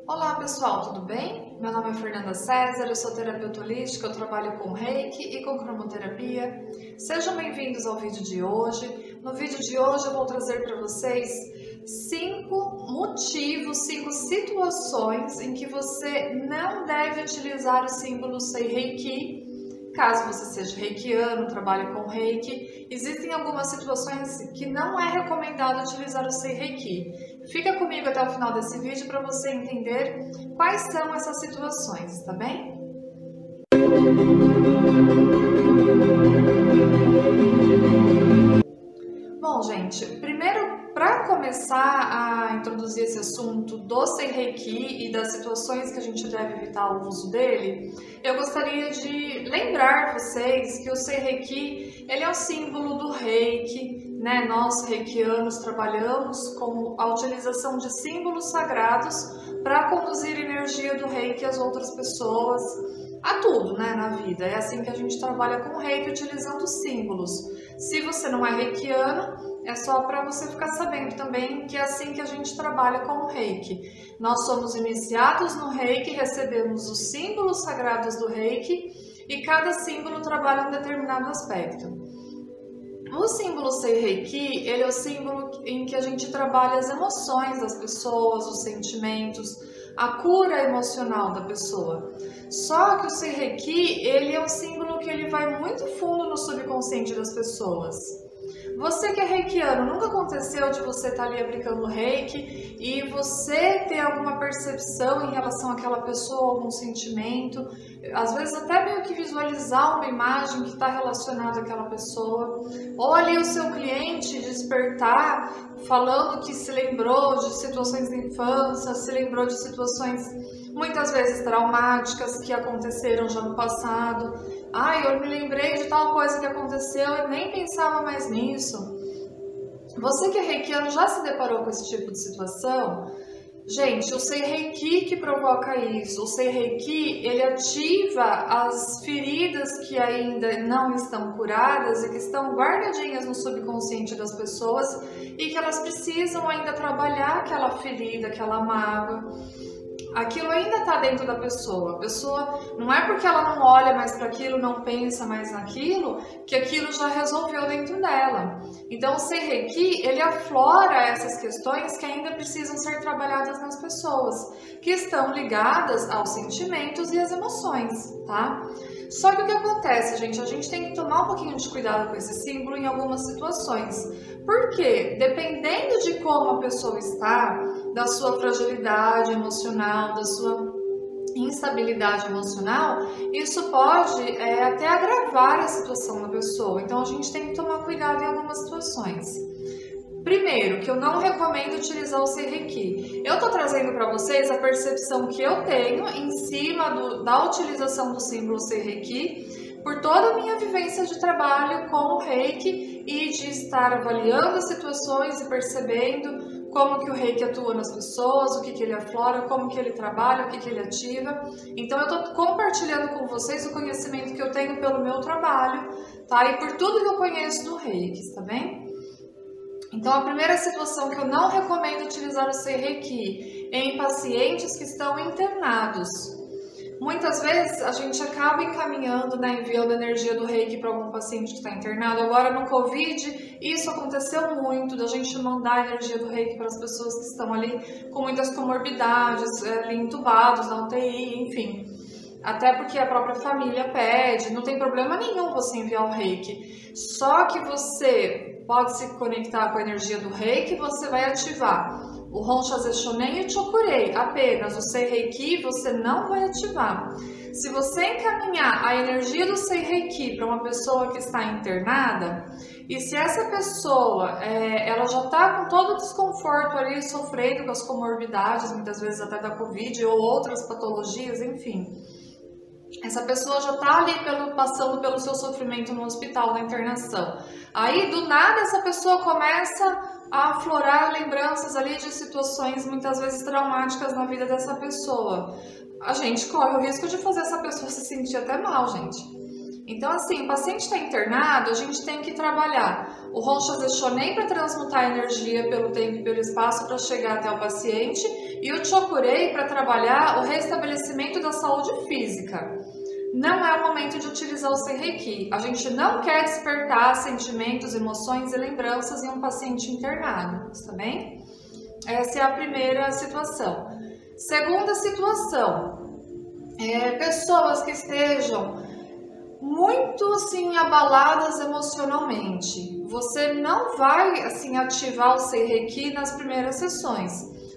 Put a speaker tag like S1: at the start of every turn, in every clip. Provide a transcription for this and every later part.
S1: Olá pessoal, tudo bem? Meu nome é Fernanda César, eu sou terapeuta holística, eu trabalho com Reiki e com cromoterapia. Sejam bem-vindos ao vídeo de hoje. No vídeo de hoje eu vou trazer para vocês 5 motivos, 5 situações em que você não deve utilizar o símbolo Sei Reiki. Caso você seja reikiano, trabalhe com Reiki, existem algumas situações que não é recomendado utilizar o Sei Reiki. Fica comigo até o final desse vídeo para você entender quais são essas situações, tá bem? Bom, gente, primeiro, para começar a introduzir esse assunto do Sei Reiki e das situações que a gente deve evitar o uso dele, eu gostaria de lembrar vocês que o Sei Reiki, ele é um símbolo do Reiki, né? Nós reikianos trabalhamos com a utilização de símbolos sagrados para conduzir energia do Reiki às outras pessoas, a tudo, né, na vida. É assim que a gente trabalha com o Reiki, utilizando símbolos. Se você não é reikiano, é só para você ficar sabendo também que é assim que a gente trabalha com o Reiki. Nós somos iniciados no Reiki, recebemos os símbolos sagrados do Reiki e cada símbolo trabalha um determinado aspecto. O símbolo Sei Reiki, ele é o símbolo em que a gente trabalha as emoções das pessoas, os sentimentos, a cura emocional da pessoa. Só que o Sei Reiki, ele é um símbolo que ele vai muito fundo no subconsciente das pessoas. Você que é reikiano, nunca aconteceu de você estar ali aplicando reiki e você ter alguma percepção em relação àquela pessoa, algum sentimento, às vezes até meio que visualizar uma imagem que está relacionada àquela pessoa, ou ali o seu cliente despertar falando que se lembrou de situações da infância, se lembrou de situações muitas vezes traumáticas que aconteceram já no passado. Eu me lembrei de tal coisa que aconteceu e nem pensava mais nisso. Você que é reikiano já se deparou com esse tipo de situação? Gente, o Sei Reiki que provoca isso. O Sei Reiki, ele ativa as feridas que ainda não estão curadas e que estão guardadinhas no subconsciente das pessoas e que elas precisam ainda trabalhar aquela ferida, aquela mágoa. Aquilo ainda está dentro da pessoa. A pessoa, não é porque ela não olha mais para aquilo, não pensa mais naquilo, que aquilo já resolveu dentro dela. Então o Sei Reiki, ele aflora essas questões que ainda precisam ser trabalhadas nas pessoas, que estão ligadas aos sentimentos e às emoções, tá? Só que o que acontece, gente? A gente tem que tomar um pouquinho de cuidado com esse símbolo em algumas situações. Porque, dependendo de como a pessoa está, da sua fragilidade emocional, da sua instabilidade emocional, isso pode até agravar a situação da pessoa. Então a gente tem que tomar cuidado em algumas situações. Primeiro, que eu não recomendo utilizar o Sei Reiki. Eu tô trazendo para vocês a percepção que eu tenho em cima da utilização do símbolo Sei Reiki, por toda a minha vivência de trabalho com o Reiki e de estar avaliando as situações e percebendo como que o Reiki atua nas pessoas, o que que ele aflora, como que ele trabalha, o que que ele ativa. Então eu tô compartilhando com vocês o conhecimento que eu tenho pelo meu trabalho, tá? E por tudo que eu conheço do Reiki, tá bem? Então a primeira situação que eu não recomendo utilizar o Sei Reiki é em pacientes que estão internados. Muitas vezes a gente acaba encaminhando, enviando energia do Reiki para algum paciente que está internado. Agora no Covid, isso aconteceu muito, da gente mandar a energia do Reiki para as pessoas que estão ali com muitas comorbidades, ali entubados na UTI, enfim. Até porque a própria família pede, não tem problema nenhum você enviar o Reiki. Só que você pode se conectar com a energia do Reiki, você vai ativar o Honsha Shonen e o Chokurei, apenas o Sei Reiki você não vai ativar. Se você encaminhar a energia do Sei Reiki para uma pessoa que está internada, e se essa pessoa ela já está com todo o desconforto ali, sofrendo com as comorbidades, muitas vezes até da Covid ou outras patologias, enfim, essa pessoa já está ali passando pelo seu sofrimento no hospital, na internação. Aí, do nada, essa pessoa começa a aflorar lembranças ali de situações muitas vezes traumáticas na vida dessa pessoa. A gente corre o risco de fazer essa pessoa se sentir até mal, gente. Então, assim, o paciente está internado, a gente tem que trabalhar o Honcha Zechonen para transmutar energia pelo tempo e pelo espaço para chegar até o paciente e o Chokurei para trabalhar o restabelecimento da saúde física. Não é o momento de utilizar o Seireiki. A gente não quer despertar sentimentos, emoções e lembranças em um paciente internado, tá bem? Essa é a primeira situação. Segunda situação, pessoas que estejam muito assim abaladas emocionalmente. Você não vai assim ativar o Seireiki nas primeiras sessões.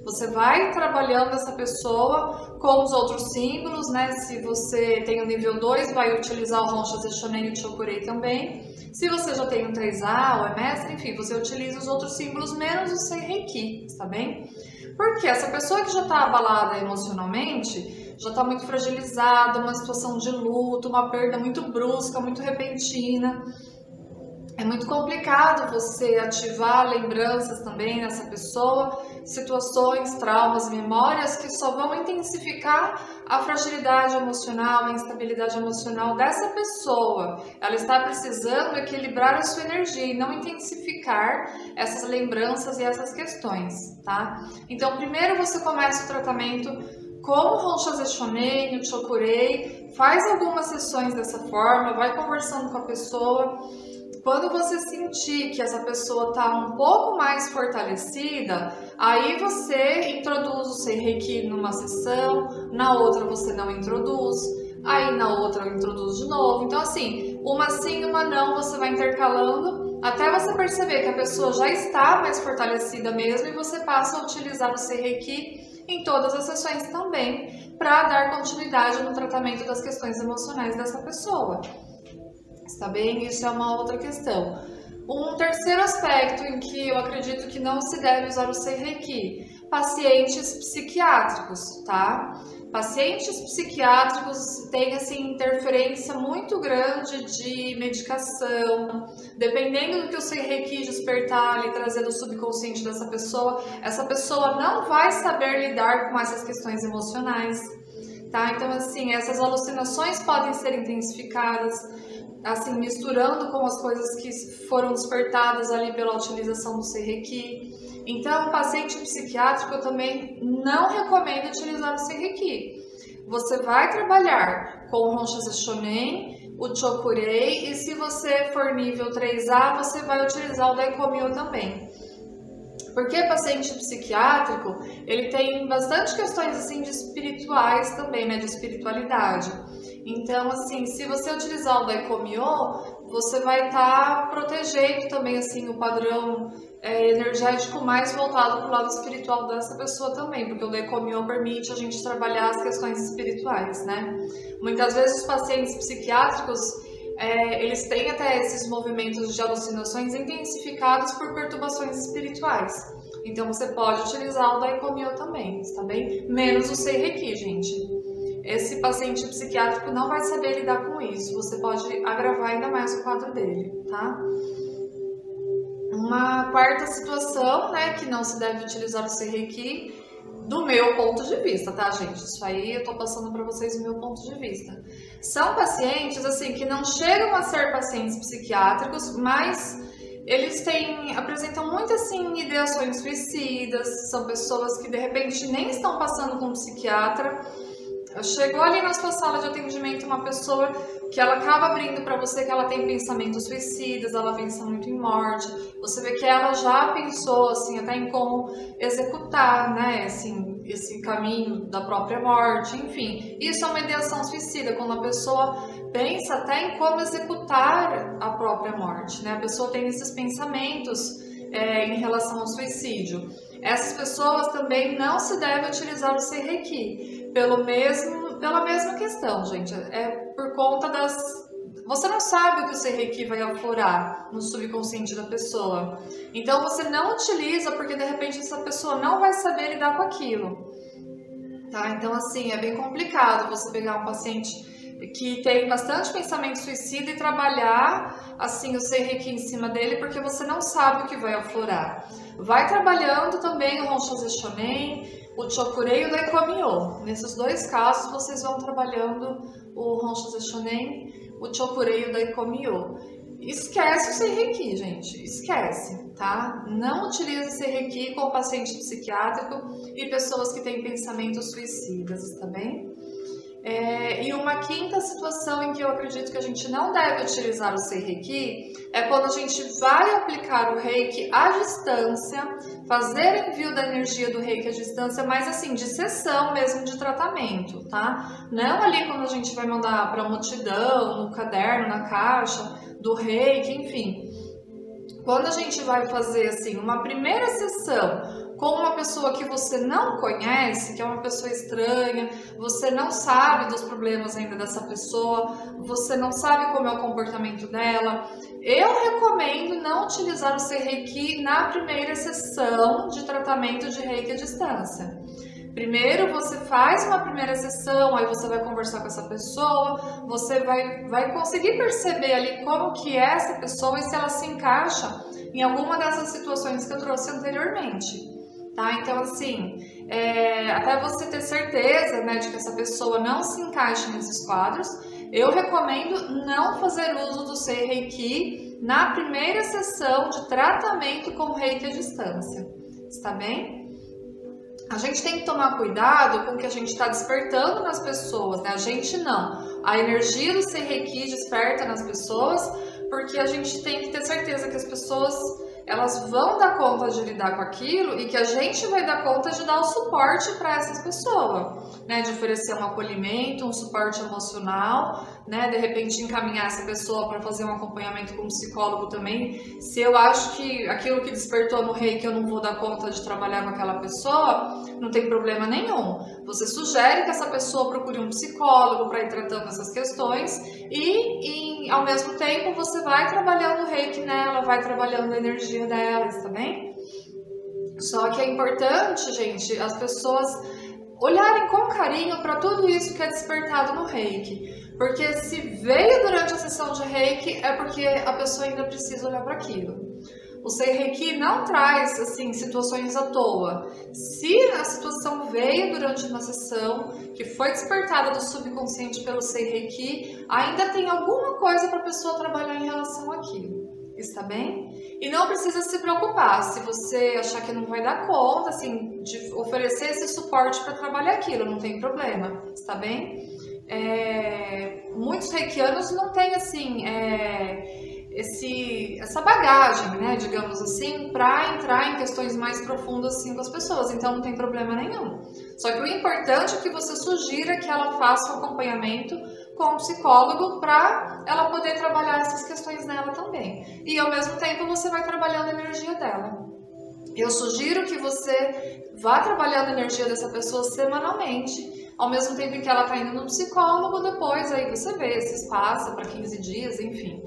S1: Você vai trabalhando essa pessoa com os outros símbolos, né? Se você tem o nível 2, vai utilizar o Honcha Zechonen e o Chokurei também. Se você já tem um 3A ou é mestre, enfim, você utiliza os outros símbolos menos o Seireiki, tá bem? Porque essa pessoa que já está abalada emocionalmente, já está muito fragilizada, uma situação de luto, uma perda muito brusca, muito repentina. É muito complicado você ativar lembranças também nessa pessoa, situações, traumas, memórias que só vão intensificar a fragilidade emocional, a instabilidade emocional dessa pessoa. Ela está precisando equilibrar a sua energia e não intensificar essas lembranças e essas questões, tá? Então, primeiro você começa o tratamento com o Honcha Zechonen, o Chokurei, faz algumas sessões dessa forma, vai conversando com a pessoa. Quando você sentir que essa pessoa está um pouco mais fortalecida, aí você introduz o Seireiki numa sessão, na outra você não introduz, aí na outra introduz de novo. Então assim, uma sim, uma não, você vai intercalando até você perceber que a pessoa já está mais fortalecida mesmo e você passa a utilizar o Seireiki em todas as sessões também, para dar continuidade no tratamento das questões emocionais dessa pessoa. Está bem? Isso é uma outra questão. Um terceiro aspecto em que eu acredito que não se deve usar o Seireiki, pacientes psiquiátricos, tá? Pacientes psiquiátricos têm assim interferência muito grande de medicação, dependendo do que o Seireiki despertar e trazer do subconsciente dessa pessoa, essa pessoa não vai saber lidar com essas questões emocionais, tá? Então assim, essas alucinações podem ser intensificadas, assim, misturando com as coisas que foram despertadas ali pela utilização do Seireiki. Então, o paciente psiquiátrico eu também não recomendo utilizar o Seireiki. Você vai trabalhar com o Honcha Zechonen, o Chokurei, e se você for nível 3A, você vai utilizar o Daikomyo também. Porque paciente psiquiátrico, ele tem bastante questões assim de espirituais também, né, de espiritualidade. Então, assim, se você utilizar o Daikomyo, você vai estar protegendo também, assim, o padrão energético mais voltado para o lado espiritual dessa pessoa também, porque o Daikomyo permite a gente trabalhar as questões espirituais, né? Muitas vezes os pacientes psiquiátricos, eles têm até esses movimentos de alucinações intensificados por perturbações espirituais. Então, você pode utilizar o Daikomyo também, tá bem? Menos o Seireiki, gente. Esse paciente psiquiátrico não vai saber lidar com isso, você pode agravar ainda mais o quadro dele, tá? Uma quarta situação, né, que não se deve utilizar o Seireiki, do meu ponto de vista, tá, gente? Isso aí eu tô passando para vocês o meu ponto de vista. São pacientes, assim, que não chegam a ser pacientes psiquiátricos, mas eles apresentam muito, assim, ideações suicidas, são pessoas que, de repente, nem estão passando com um psiquiatra. Chegou ali na sua sala de atendimento uma pessoa que ela acaba abrindo para você que ela tem pensamentos suicidas, ela pensa muito em morte, você vê que ela já pensou assim até em como executar, né, assim, esse caminho da própria morte, enfim. Isso é uma ideação suicida, quando a pessoa pensa até em como executar a própria morte, né? A pessoa tem esses pensamentos em relação ao suicídio. Essas pessoas também não se deve utilizar o Seireiki, pela mesma questão, gente. É por conta das... Você não sabe o que o Seireiki vai aflorar no subconsciente da pessoa. Então você não utiliza porque de repente essa pessoa não vai saber lidar com aquilo. Tá? Então assim, é bem complicado você pegar um paciente que tem bastante pensamento suicida e trabalhar assim o Seireiki em cima dele, porque você não sabe o que vai aflorar. Vai trabalhando também o Honcha Zechonen, o Chokurei e o Daikomyo. Nesses dois casos vocês vão trabalhando o Honcha Zechonen, o Chokurei e o Daikomyo. Esquece o Seireki, gente, esquece, tá? Não utilize Seireki com paciente psiquiátrico e pessoas que têm pensamentos suicidas, tá bem? E uma quinta situação em que eu acredito que a gente não deve utilizar o Seireki é quando a gente vai aplicar o Reiki à distância, fazer envio da energia do Reiki à distância, mas assim, de sessão mesmo de tratamento, tá? Não ali quando a gente vai mandar para a multidão, no caderno, na caixa do Reiki, enfim. Quando a gente vai fazer assim uma primeira sessão com uma pessoa que você não conhece, que é uma pessoa estranha, você não sabe dos problemas ainda dessa pessoa, você não sabe como é o comportamento dela, eu recomendo não utilizar o Seireki na primeira sessão de tratamento de Reiki à distância. Primeiro você faz uma primeira sessão, aí você vai conversar com essa pessoa, você vai conseguir perceber ali como que é essa pessoa e se ela se encaixa em alguma dessas situações que eu trouxe anteriormente. Tá? Então, assim, até você ter certeza, né, de que essa pessoa não se encaixa nesses quadros, eu recomendo não fazer uso do Seireki na primeira sessão de tratamento com Reiki à distância. Está bem? A gente tem que tomar cuidado com o que a gente está despertando nas pessoas, né? A gente não. A energia do Seireki desperta nas pessoas, porque a gente tem que ter certeza que as pessoas elas vão dar conta de lidar com aquilo e que a gente vai dar conta de dar o suporte para essas pessoas, né? De oferecer um acolhimento, um suporte emocional, né? De repente encaminhar essa pessoa para fazer um acompanhamento com um psicólogo também. Se eu acho que aquilo que despertou no Reiki eu não vou dar conta de trabalhar com aquela pessoa, não tem problema nenhum. Você sugere que essa pessoa procure um psicólogo para ir tratando essas questões e ao mesmo tempo você vai trabalhando o Reiki nela, vai trabalhando a energia delas, tá bem? Só que é importante, gente, as pessoas olharem com carinho para tudo isso que é despertado no Reiki, porque se veio durante a sessão de Reiki é porque a pessoa ainda precisa olhar para aquilo. O Seireki não traz assim situações à toa. Se a situação veio durante uma sessão que foi despertada do subconsciente pelo Seireki, ainda tem alguma coisa para a pessoa trabalhar em relação àquilo. Está bem? E não precisa se preocupar se você achar que não vai dar conta, assim, de oferecer esse suporte para trabalhar aquilo, não tem problema, está bem? Muitos reikianos não têm, assim, essa bagagem, né, digamos assim, para entrar em questões mais profundas assim com as pessoas, então não tem problema nenhum. Só que o importante é que você sugira que ela faça um acompanhamento com um psicólogo para ela poder trabalhar essas questões nela também. E ao mesmo tempo você vai trabalhando a energia dela. Eu sugiro que você vá trabalhando a energia dessa pessoa semanalmente, ao mesmo tempo que ela está indo no psicólogo, depois aí você vê se passa para 15 dias, enfim.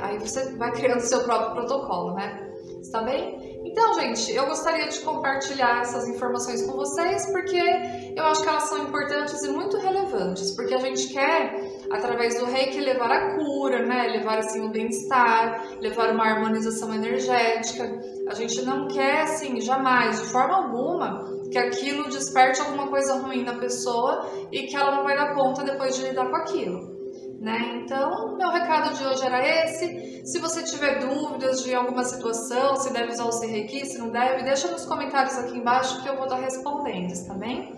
S1: Aí você vai criando seu próprio protocolo, né? Está bem? Então, gente, eu gostaria de compartilhar essas informações com vocês porque eu acho que elas são importantes e muito relevantes, porque a gente quer, através do Reiki, levar a cura, né? Levar, assim, o bem-estar, levar uma harmonização energética. A gente não quer, assim, jamais, de forma alguma, que aquilo desperte alguma coisa ruim na pessoa e que ela não vai dar conta depois de lidar com aquilo. Né? Então, meu recado de hoje era esse. Se você tiver dúvidas de alguma situação, se deve usar o Seireki, se não deve, deixa nos comentários aqui embaixo que eu vou estar respondendo, tá bem?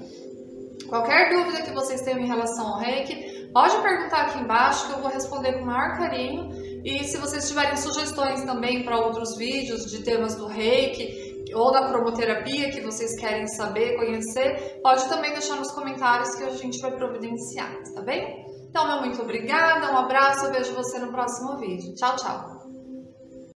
S1: Qualquer dúvida que vocês tenham em relação ao Reiki, pode perguntar aqui embaixo que eu vou responder com o maior carinho. E se vocês tiverem sugestões também para outros vídeos de temas do Reiki ou da cromoterapia que vocês querem saber, conhecer, pode também deixar nos comentários que a gente vai providenciar, tá bem? Então, meu muito obrigada, um abraço, eu vejo você no próximo vídeo. Tchau, tchau!